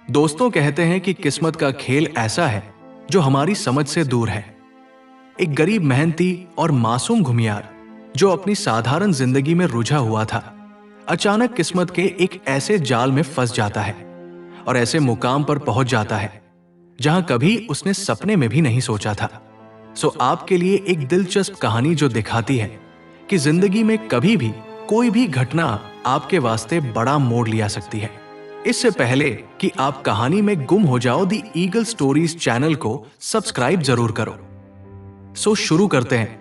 दोस्तों कहते हैं कि किस्मत का खेल ऐसा है जो हमारी समझ से दूर है। एक गरीब मेहनती और मासूम घुमियार जो अपनी साधारण जिंदगी में रुझा हुआ था, अचानक किस्मत के एक ऐसे जाल में फंस जाता है और ऐसे मुकाम पर पहुंच जाता है जहां कभी उसने सपने में भी नहीं सोचा था। सो आपके लिए एक दिलचस्प कहानी जो दिखाती है कि जिंदगी में कभी भी कोई भी घटना आपके वास्ते बड़ा मोड़ लिया सकती है। इससे पहले कि आप कहानी में गुम हो जाओ, दी ईगल स्टोरीज चैनल को सब्सक्राइब जरूर करो। सो शुरू करते हैं।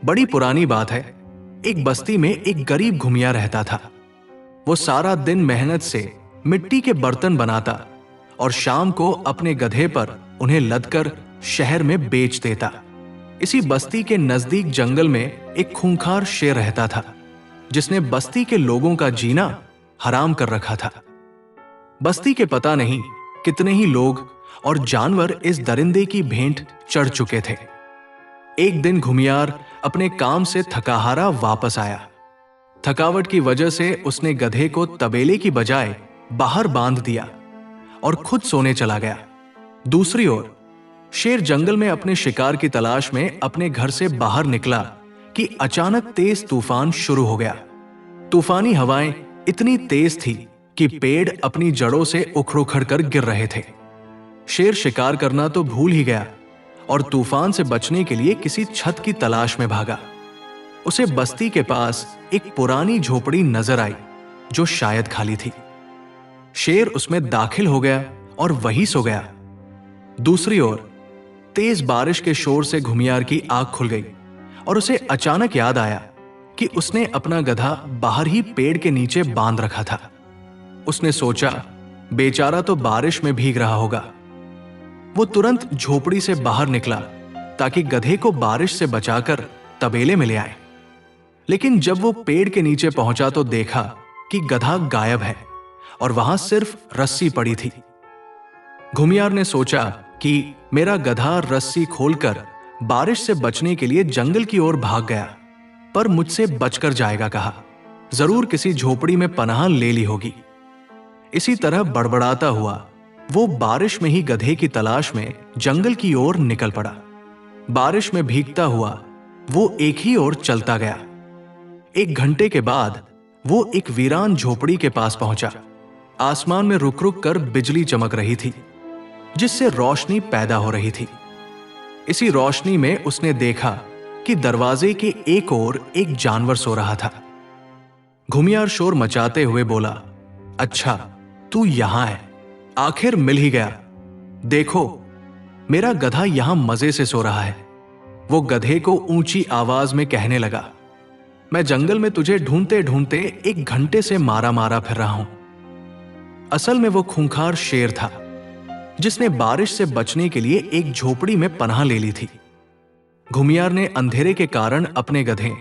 बड़ी पुरानी बात है, एक बस्ती में एक गरीब घुमियार रहता था। वो सारा दिन मेहनत से मिट्टी के बर्तन बनाता और शाम को अपने गधे पर उन्हें लदकर शहर में बेच देता। इसी बस्ती के नजदीक जंगल में एक खूंखार शेर रहता था जिसने बस्ती के लोगों का जीना हराम कर रखा था। बस्ती के पता नहीं कितने ही लोग और जानवर इस दरिंदे की भेंट चढ़ चुके थे। एक दिन घुमियार अपने काम से थकाहारा वापस आया। थकावट की वजह से उसने गधे को तबेले की बजाय बाहर बांध दिया और खुद सोने चला गया। दूसरी ओर शेर जंगल में अपने शिकार की तलाश में अपने घर से बाहर निकला कि अचानक तेज तूफान शुरू हो गया। तूफानी हवाएं इतनी तेज थी कि पेड़ अपनी जड़ों से उखड़ उखड़ कर गिर रहे थे। शेर शिकार करना तो भूल ही गया और तूफान से बचने के लिए किसी छत की तलाश में भागा। उसे बस्ती के पास एक पुरानी झोपड़ी नजर आई जो शायद खाली थी। शेर उसमें दाखिल हो गया और वहीं सो गया। दूसरी ओर तेज बारिश के शोर से घुमियार की आंख खुल गई और उसे अचानक याद आया कि उसने अपना गधा बाहर ही पेड़ के नीचे बांध रखा था। उसने सोचा, बेचारा तो बारिश में भीग रहा होगा। वो तुरंत झोपड़ी से बाहर निकला ताकि गधे को बारिश से बचाकर तबेले में ले आए। लेकिन जब वो पेड़ के नीचे पहुंचा तो देखा कि गधा गायब है और वहां सिर्फ रस्सी पड़ी थी। घुमियार ने सोचा कि मेरा गधा रस्सी खोलकर बारिश से बचने के लिए जंगल की ओर भाग गया, पर मुझसे बचकर जाएगा कहा। जरूर किसी झोपड़ी में पनाह ले ली होगी। इसी तरह बड़बड़ाता हुआ वो बारिश में ही गधे की तलाश में जंगल की ओर निकल पड़ा। बारिश में भीगता हुआ वो एक ही ओर चलता गया। 1 घंटे के बाद वो एक वीरान झोपड़ी के पास पहुंचा। आसमान में रुक रुक कर बिजली चमक रही थी जिससे रोशनी पैदा हो रही थी। इसी रोशनी में उसने देखा कि दरवाजे के एक ओर एक जानवर सो रहा था। घुमियार शोर मचाते हुए बोला, अच्छा तू यहां है, आखिर मिल ही गया। देखो मेरा गधा यहां मजे से सो रहा है। वो गधे को ऊंची आवाज में कहने लगा, मैं जंगल में तुझे ढूंढते ढूंढते 1 घंटे से मारा मारा फिर रहा हूं। असल में वो खूंखार शेर था जिसने बारिश से बचने के लिए एक झोपड़ी में पनाह ले ली थी। घुमियार ने अंधेरे के कारण अपने गधे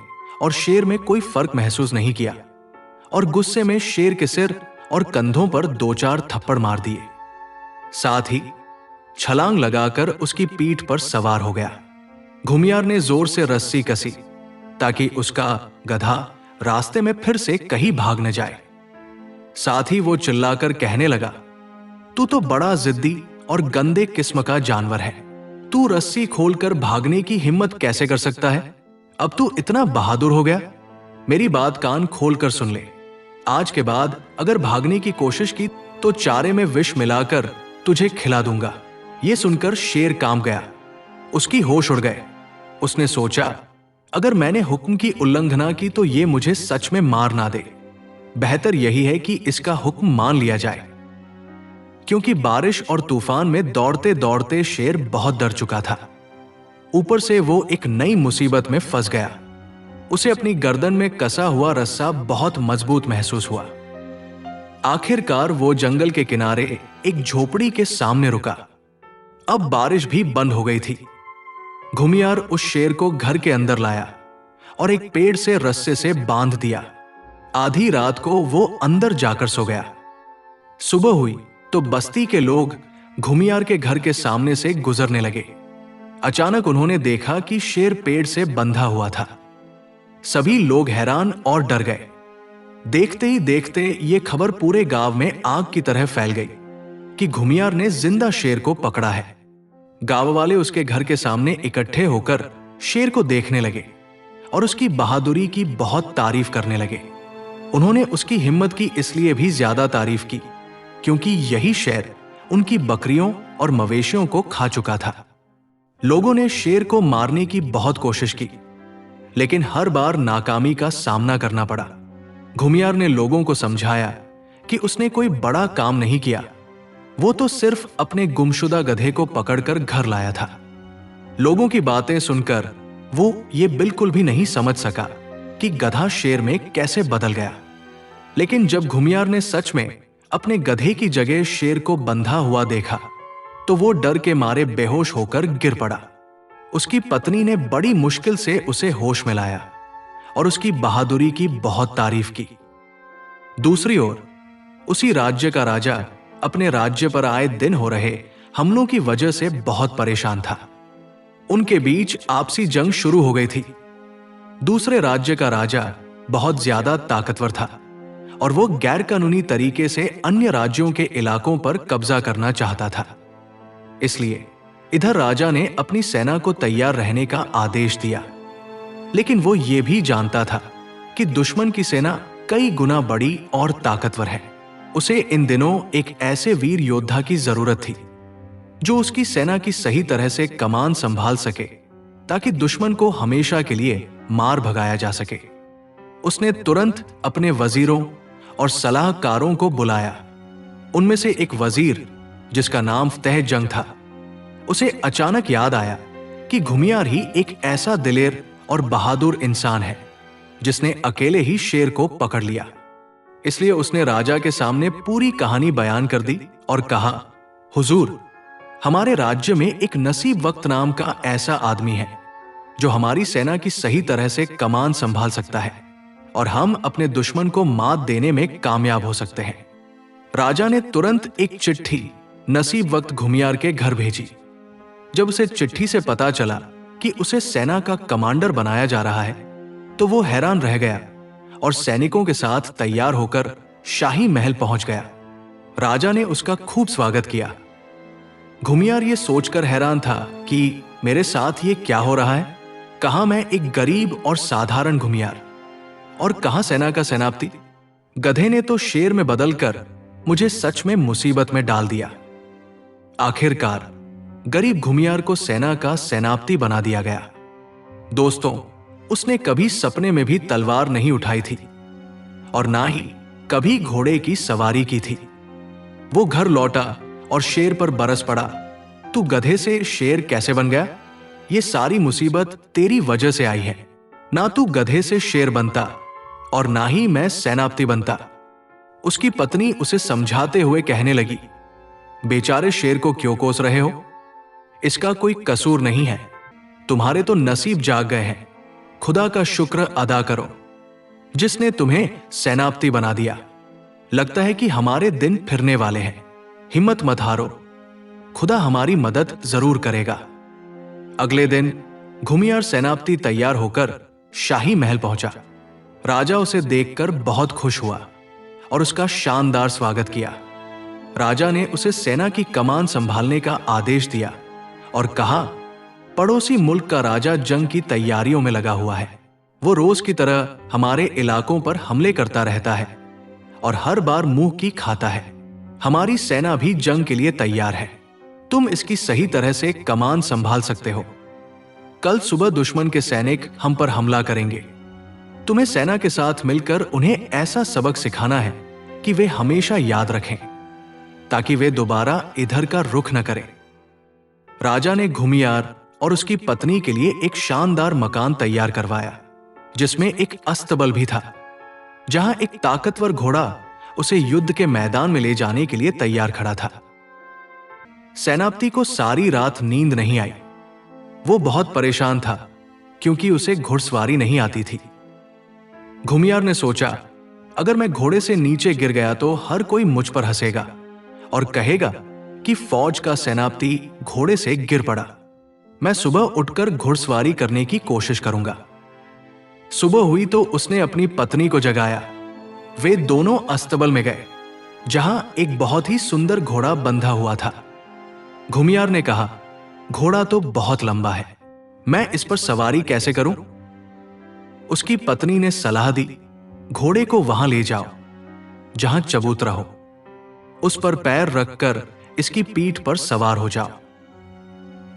और शेर में कोई फर्क महसूस नहीं किया और गुस्से में शेर के सिर और कंधों पर 2-4 थप्पड़ मार दिए। साथ ही छलांग लगाकर उसकी पीठ पर सवार हो गया। घुमियार ने जोर से रस्सी कसी ताकि उसका गधा रास्ते में फिर से कहीं भाग न जाए। साथ ही वो चिल्लाकर कहने लगा, तू तो बड़ा जिद्दी और गंदे किस्म का जानवर है। तू रस्सी खोलकर भागने की हिम्मत कैसे कर सकता है? अब तू इतना बहादुर हो गया? मेरी बात कान खोलकर सुन ले। आज के बाद अगर भागने की कोशिश की तो चारे में विष मिलाकर तुझे खिला दूंगा। यह सुनकर शेर कांप गया। उसकी होश उड़ गए। उसने सोचा, अगर मैंने हुक्म की उल्लंघना की तो ये मुझे सच में मार ना दे। बेहतर यही है कि इसका हुक्म मान लिया जाए। क्योंकि बारिश और तूफान में दौड़ते दौड़ते शेर बहुत डर चुका था। ऊपर से वो एक नई मुसीबत में फंस गया। उसे अपनी गर्दन में कसा हुआ रस्सा बहुत मजबूत महसूस हुआ। आखिरकार वो जंगल के किनारे एक झोपड़ी के सामने रुका। अब बारिश भी बंद हो गई थी। घुमियार उस शेर को घर के अंदर लाया और एक पेड़ से रस्से से बांध दिया। आधी रात को वो अंदर जाकर सो गया। सुबह हुई तो बस्ती के लोग घुमियार के घर के सामने से गुजरने लगे। अचानक उन्होंने देखा कि शेर पेड़ से बंधा हुआ था। सभी लोग हैरान और डर गए। देखते ही देखते ये खबर पूरे गांव में आग की तरह फैल गई कि घुमियार ने जिंदा शेर को पकड़ा है। गांव वाले उसके घर के सामने इकट्ठे होकर शेर को देखने लगे और उसकी बहादुरी की बहुत तारीफ करने लगे। उन्होंने उसकी हिम्मत की इसलिए भी ज्यादा तारीफ की क्योंकि यही शेर उनकी बकरियों और मवेशियों को खा चुका था। लोगों ने शेर को मारने की बहुत कोशिश की, लेकिन हर बार नाकामी का सामना करना पड़ा। घुमियार ने लोगों को समझाया कि उसने कोई बड़ा काम नहीं किया, वो तो सिर्फ अपने गुमशुदा गधे को पकड़कर घर लाया था। लोगों की बातें सुनकर वो ये बिल्कुल भी नहीं समझ सका कि गधा शेर में कैसे बदल गया। लेकिन जब घुमियार ने सच में अपने गधे की जगह शेर को बंधा हुआ देखा तो वो डर के मारे बेहोश होकर गिर पड़ा। उसकी पत्नी ने बड़ी मुश्किल से उसे होश में लाया और उसकी बहादुरी की बहुत तारीफ की। दूसरी ओर उसी राज्य का राजा अपने राज्य पर आए दिन हो रहे हमलों की वजह से बहुत परेशान था। उनके बीच आपसी जंग शुरू हो गई थी। दूसरे राज्य का राजा बहुत ज्यादा ताकतवर था और वो गैर कानूनी तरीके से अन्य राज्यों के इलाकों पर कब्जा करना चाहता था। इसलिए इधर राजा ने अपनी सेना को तैयार रहने का आदेश दिया, लेकिन वो ये भी जानता था कि दुश्मन की सेना कई गुना बड़ी और ताकतवर है। उसे इन दिनों एक ऐसे वीर योद्धा की जरूरत थी जो उसकी सेना की सही तरह से कमान संभाल सके ताकि दुश्मन को हमेशा के लिए मार भगाया जा सके। उसने तुरंत अपने वजीरों और सलाहकारों को बुलाया। उनमें से एक वजीर जिसका नाम तह जंग था, उसे अचानक याद आया कि घुमियार ही एक ऐसा दिलेर और बहादुर इंसान है जिसने अकेले ही शेर को पकड़ लिया। इसलिए उसने राजा के सामने पूरी कहानी बयान कर दी और कहा, हुजूर, हमारे राज्य में एक नसीब वक्त नाम का ऐसा आदमी है जो हमारी सेना की सही तरह से कमान संभाल सकता है और हम अपने दुश्मन को मात देने में कामयाब हो सकते हैं। राजा ने तुरंत एक चिट्ठी नसीब वक्त घुमियार के घर भेजी। जब उसे चिट्ठी से पता चला कि उसे सेना का कमांडर बनाया जा रहा है तो वो हैरान रह गया और सैनिकों के साथ तैयार होकर शाही महल पहुंच गया। राजा ने उसका खूब स्वागत किया। घुमियार ये सोचकर हैरान था कि मेरे साथ ये क्या हो रहा है। कहां मैं एक गरीब और साधारण घुमियार और कहां सेना का सेनापति। गधे ने तो शेर में बदलकर मुझे सच में मुसीबत में डाल दिया। आखिरकार गरीब घुमियार को सेना का सेनापति बना दिया गया। दोस्तों, उसने कभी सपने में भी तलवार नहीं उठाई थी और ना ही कभी घोड़े की सवारी की थी। वो घर लौटा और शेर पर बरस पड़ा, तू गधे से शेर कैसे बन गया? ये सारी मुसीबत तेरी वजह से आई है। ना तू गधे से शेर बनता और ना ही मैं सेनापति बनता। उसकी पत्नी उसे समझाते हुए कहने लगी, बेचारे शेर को क्यों कोस रहे हो? इसका कोई कसूर नहीं है। तुम्हारे तो नसीब जाग गए हैं। खुदा का शुक्र अदा करो जिसने तुम्हें सेनापति बना दिया। लगता है कि हमारे दिन फिरने वाले हैं। हिम्मत मत हारो, खुदा हमारी मदद जरूर करेगा। अगले दिन घुमियार सेनापति तैयार होकर शाही महल पहुंचा। राजा उसे देखकर बहुत खुश हुआ और उसका शानदार स्वागत किया। राजा ने उसे सेना की कमान संभालने का आदेश दिया और कहा, पड़ोसी मुल्क का राजा जंग की तैयारियों में लगा हुआ है। वो रोज की तरह हमारे इलाकों पर हमले करता रहता है और हर बार मुंह की खाता है। हमारी सेना भी जंग के लिए तैयार है। तुम इसकी सही तरह से कमान संभाल सकते हो। कल सुबह दुश्मन के सैनिक हम पर हमला करेंगे। तुम्हें सेना के साथ मिलकर उन्हें ऐसा सबक सिखाना है कि वे हमेशा याद रखें ताकि वे दोबारा इधर का रुख न करें। राजा ने घुमियार और उसकी पत्नी के लिए एक शानदार मकान तैयार करवाया जिसमें एक अस्तबल भी था, जहां एक ताकतवर घोड़ा उसे युद्ध के मैदान में ले जाने के लिए तैयार खड़ा था। सेनापति को सारी रात नींद नहीं आई। वो बहुत परेशान था क्योंकि उसे घुड़सवारी नहीं आती थी। घुमियार ने सोचा, अगर मैं घोड़े से नीचे गिर गया तो हर कोई मुझ पर हंसेगा और कहेगा कि फौज का सेनापति घोड़े से गिर पड़ा। मैं सुबह उठकर घुड़सवारी करने की कोशिश करूंगा। सुबह हुई तो उसने अपनी पत्नी को जगाया। वे दोनों अस्तबल में गए जहां एक बहुत ही सुंदर घोड़ा बंधा हुआ था। घुमियार ने कहा, घोड़ा तो बहुत लंबा है, मैं इस पर सवारी कैसे करूं? उसकी पत्नी ने सलाह दी, घोड़े को वहां ले जाओ जहां चबूतरा हो, उस पर पैर रखकर इसकी पीठ पर सवार हो जाओ।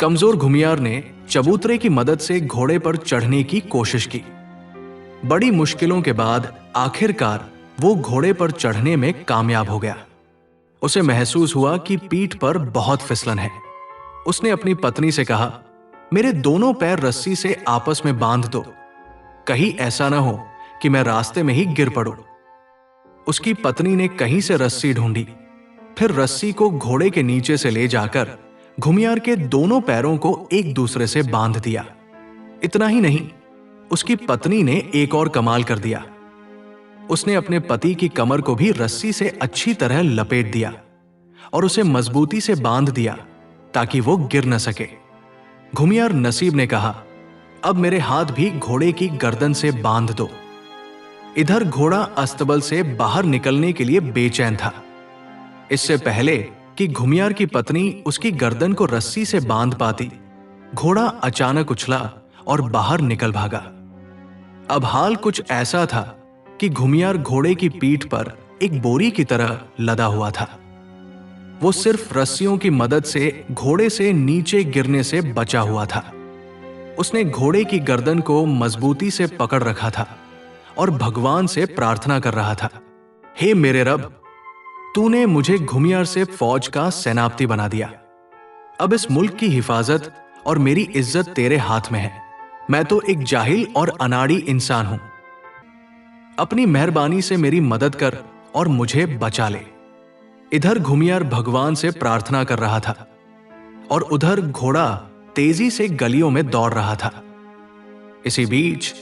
कमजोर घुमियार ने चबूतरे की मदद से घोड़े पर चढ़ने की कोशिश की। बड़ी मुश्किलों के बाद आखिरकार वो घोड़े पर चढ़ने में कामयाब हो गया। उसे महसूस हुआ कि पीठ पर बहुत फिसलन है। उसने अपनी पत्नी से कहा, मेरे दोनों पैर रस्सी से आपस में बांध दो, कहीं ऐसा ना हो कि मैं रास्ते में ही गिर पड़ूं। उसकी पत्नी ने कहीं से रस्सी ढूंढी, फिर रस्सी को घोड़े के नीचे से ले जाकर घुमियार के दोनों पैरों को एक दूसरे से बांध दिया। इतना ही नहीं, उसकी पत्नी ने एक और कमाल कर दिया। उसने अपने पति की कमर को भी रस्सी से अच्छी तरह लपेट दिया और उसे मजबूती से बांध दिया ताकि वो गिर न सके। घुमियार नसीब ने कहा, अब मेरे हाथ भी घोड़े की गर्दन से बांध दो। इधर घोड़ा अस्तबल से बाहर निकलने के लिए बेचैन था। इससे पहले कि घुमियार की पत्नी उसकी गर्दन को रस्सी से बांध पाती, घोड़ा अचानक उछला और बाहर निकल भागा। अब हाल कुछ ऐसा था कि घुमियार घोड़े की पीठ पर एक बोरी की तरह लदा हुआ था। वो सिर्फ रस्सियों की मदद से घोड़े से नीचे गिरने से बचा हुआ था। उसने घोड़े की गर्दन को मजबूती से पकड़ रखा था और भगवान से प्रार्थना कर रहा था, हे मेरे रब, तूने मुझे घुमियार से फौज का सेनापति बना दिया। अब इस मुल्क की हिफाजत और मेरी इज्जत तेरे हाथ में है। मैं तो एक जाहिल और अनाड़ी इंसान हूं। अपनी मेहरबानी से मेरी मदद कर और मुझे बचा ले। इधर घुमियार भगवान से प्रार्थना कर रहा था और उधर घोड़ा तेजी से गलियों में दौड़ रहा था। इसी बीच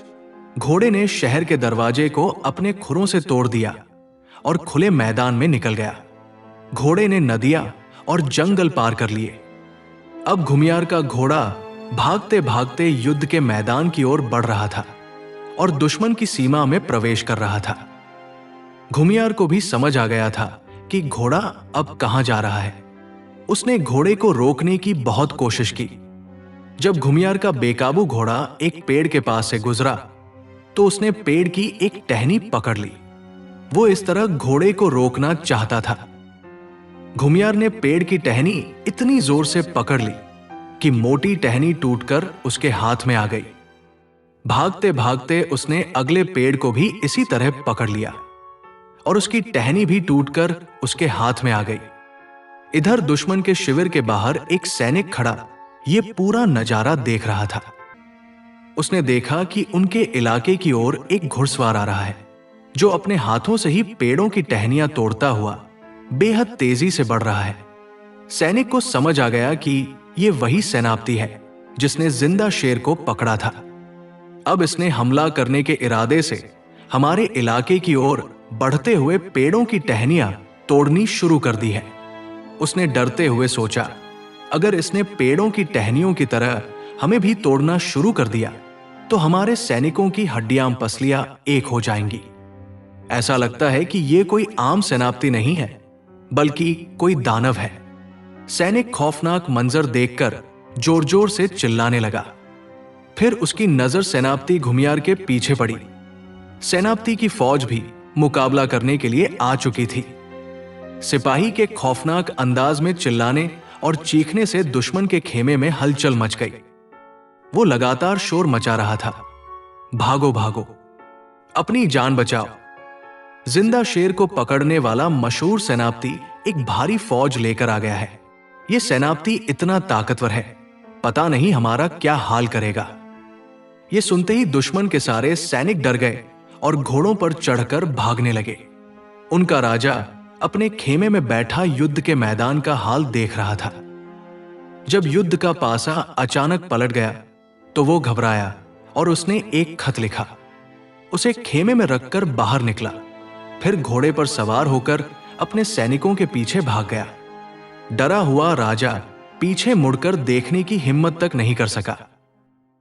घोड़े ने शहर के दरवाजे को अपने खुरों से तोड़ दिया और खुले मैदान में निकल गया। घोड़े ने नदियां और जंगल पार कर लिए। अब घुमियार का घोड़ा भागते भागते युद्ध के मैदान की ओर बढ़ रहा था और दुश्मन की सीमा में प्रवेश कर रहा था। घुमियार को भी समझ आ गया था कि घोड़ा अब कहां जा रहा है। उसने घोड़े को रोकने की बहुत कोशिश की। जब घुमियार का बेकाबू घोड़ा एक पेड़ के पास से गुजरा तो उसने पेड़ की एक टहनी पकड़ ली। वो इस तरह घोड़े को रोकना चाहता था। घुमियार ने पेड़ की टहनी इतनी जोर से पकड़ ली कि मोटी टहनी टूटकर उसके हाथ में आ गई। भागते भागते उसने अगले पेड़ को भी इसी तरह पकड़ लिया और उसकी टहनी भी टूटकर उसके हाथ में आ गई। इधर दुश्मन के शिविर के बाहर एक सैनिक खड़ा ये पूरा नजारा देख रहा था। उसने देखा कि उनके इलाके की ओर एक घुड़सवार आ रहा है जो अपने हाथों से ही पेड़ों की टहनियां तोड़ता हुआ बेहद तेजी से बढ़ रहा है। सैनिक को समझ आ गया कि ये वही सेनापति है जिसने जिंदा शेर को पकड़ा था। अब इसने हमला करने के इरादे से हमारे इलाके की ओर बढ़ते हुए पेड़ों की टहनियां तोड़नी शुरू कर दी है। उसने डरते हुए सोचा, अगर इसने पेड़ों की टहनियों की तरह हमें भी तोड़ना शुरू कर दिया तो हमारे सैनिकों की हड्डियां पसलियां एक हो जाएंगी। ऐसा लगता है कि यह कोई आम सेनापति नहीं है बल्कि कोई दानव है। सैनिक खौफनाक मंजर देखकर जोर जोर से चिल्लाने लगा। फिर उसकी नजर सेनापति घुमियार के पीछे पड़ी। सेनापति की फौज भी मुकाबला करने के लिए आ चुकी थी। सिपाही के खौफनाक अंदाज में चिल्लाने और चीखने से दुश्मन के खेमे में हलचल मच गई। वो लगातार शोर मचा रहा था, भागो भागो, अपनी जान बचाओ। जिंदा शेर को पकड़ने वाला मशहूर सेनापति एक भारी फौज लेकर आ गया है। यह सेनापति इतना ताकतवर है, पता नहीं हमारा क्या हाल करेगा। यह सुनते ही दुश्मन के सारे सैनिक डर गए और घोड़ों पर चढ़कर भागने लगे। उनका राजा अपने खेमे में बैठा युद्ध के मैदान का हाल देख रहा था। जब युद्ध का पासा अचानक पलट गया तो वो घबराया और उसने एक खत लिखा। उसे खेमे में रखकर बाहर निकला, फिर घोड़े पर सवार होकर अपने सैनिकों के पीछे भाग गया। डरा हुआ राजा पीछे मुड़कर देखने की हिम्मत तक नहीं कर सका।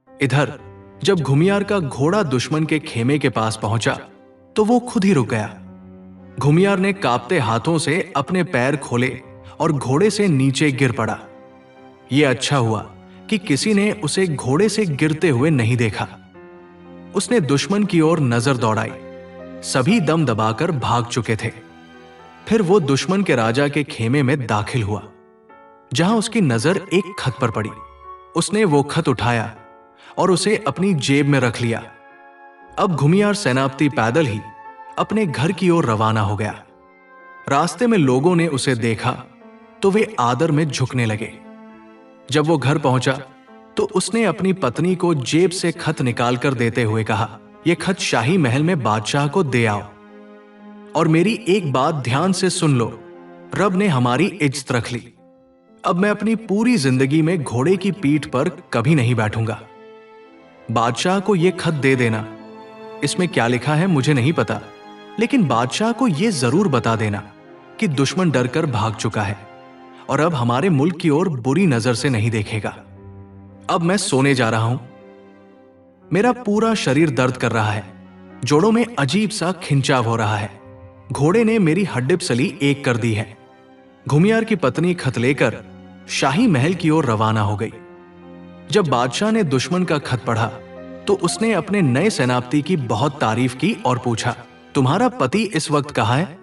इधर जब घुमियार का घोड़ा दुश्मन के खेमे के पास पहुंचा तो वो खुद ही रुक गया। घुमियार ने कांपते हाथों से अपने पैर खोले और घोड़े से नीचे गिर पड़ा। यह अच्छा हुआ कि किसी ने उसे घोड़े से गिरते हुए नहीं देखा। उसने दुश्मन की ओर नजर दौड़ाई। सभी दम दबाकर भाग चुके थे। फिर वो दुश्मन के राजा के खेमे में दाखिल हुआ, जहां उसकी नजर एक खत पर पड़ी। उसने वो खत उठाया और उसे अपनी जेब में रख लिया। अब घुमियार सेनापति पैदल ही अपने घर की ओर रवाना हो गया। रास्ते में लोगों ने उसे देखा तो वे आदर में झुकने लगे। जब वो घर पहुंचा तो उसने अपनी पत्नी को जेब से खत निकालकर देते हुए कहा, यह खत शाही महल में बादशाह को दे आओ। और मेरी एक बात ध्यान से सुन लो, रब ने हमारी इज्जत रख ली। अब मैं अपनी पूरी जिंदगी में घोड़े की पीठ पर कभी नहीं बैठूंगा। बादशाह को यह खत दे देना। इसमें क्या लिखा है मुझे नहीं पता, लेकिन बादशाह को यह जरूर बता देना कि दुश्मन डरकर भाग चुका है और अब हमारे मुल्क की ओर बुरी नजर से नहीं देखेगा। अब मैं सोने जा रहा हूं। मेरा पूरा शरीर दर्द कर रहा है। जोड़ों में अजीब सा खिंचाव हो रहा है। घोड़े ने मेरी हड्डिपसली एक कर दी है। घुमियार की पत्नी खत लेकर शाही महल की ओर रवाना हो गई। जब बादशाह ने दुश्मन का खत पढ़ा तो उसने अपने नए सेनापति की बहुत तारीफ की और पूछा, तुम्हारा पति इस वक्त कहाँ है?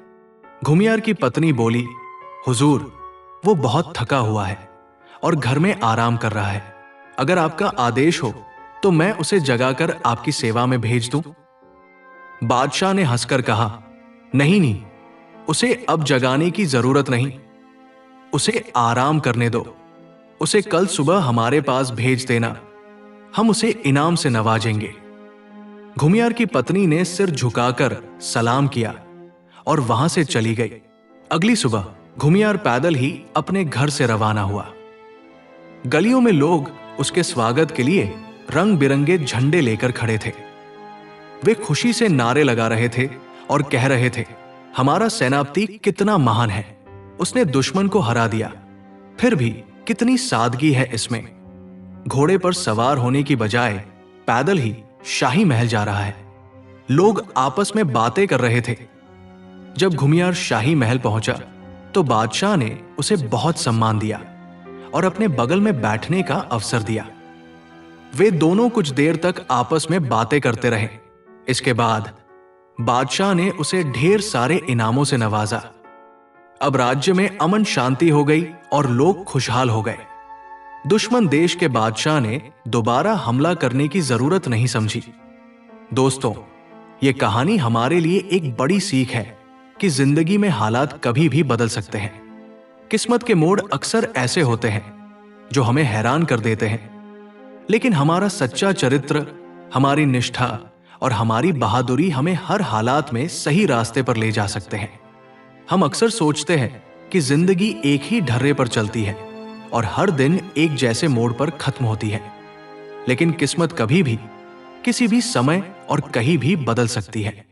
घुमियार की पत्नी बोली, हुजूर, वो बहुत थका हुआ है और घर में आराम कर रहा है। अगर आपका आदेश हो तो मैं उसे जगाकर आपकी सेवा में भेज दूं। बादशाह ने हंसकर कहा, नहीं, उसे अब जगाने की जरूरत नहीं। उसे आराम करने दो। उसे कल सुबह हमारे पास भेज देना। हम उसे इनाम से नवाजेंगे। घुमियार की पत्नी ने सिर झुकाकर सलाम किया और वहां से चली गई। अगली सुबह घुमियार पैदल ही अपने घर से रवाना हुआ। गलियों में लोग उसके स्वागत के लिए रंग बिरंगे झंडे लेकर खड़े थे। वे खुशी से नारे लगा रहे थे और कह रहे थे, हमारा सेनापति कितना महान है, उसने दुश्मन को हरा दिया। फिर भी कितनी सादगी है इसमें। घोड़े पर सवार होने की बजाय पैदल ही शाही महल जा रहा है। लोग आपस में बातें कर रहे थे। जब घुमियार शाही महल पहुंचा तो बादशाह ने उसे बहुत सम्मान दिया और अपने बगल में बैठने का अवसर दिया। वे दोनों कुछ देर तक आपस में बातें करते रहे। इसके बाद बादशाह ने उसे ढेर सारे इनामों से नवाजा। अब राज्य में अमन शांति हो गई और लोग खुशहाल हो गए। दुश्मन देश के बादशाह ने दोबारा हमला करने की जरूरत नहीं समझी। दोस्तों, यह कहानी हमारे लिए एक बड़ी सीख है कि जिंदगी में हालात कभी भी बदल सकते हैं। किस्मत के मोड़ अक्सर ऐसे होते हैं जो हमें हैरान कर देते हैं, लेकिन हमारा सच्चा चरित्र, हमारी निष्ठा और हमारी बहादुरी हमें हर हालात में सही रास्ते पर ले जा सकते हैं। हम अक्सर सोचते हैं कि जिंदगी एक ही ढर्रे पर चलती है और हर दिन एक जैसे मोड़ पर खत्म होती है, लेकिन किस्मत कभी भी किसी भी समय और कहीं भी बदल सकती है।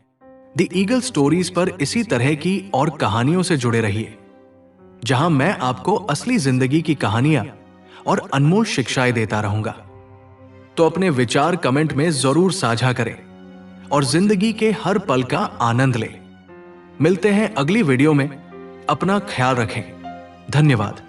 द ईगल स्टोरीज पर इसी तरह की और कहानियों से जुड़े रहिए, जहां मैं आपको असली जिंदगी की कहानियां और अनमोल शिक्षाएं देता रहूंगा। तो अपने विचार कमेंट में जरूर साझा करें और जिंदगी के हर पल का आनंद लें। मिलते हैं अगली वीडियो में। अपना ख्याल रखें। धन्यवाद।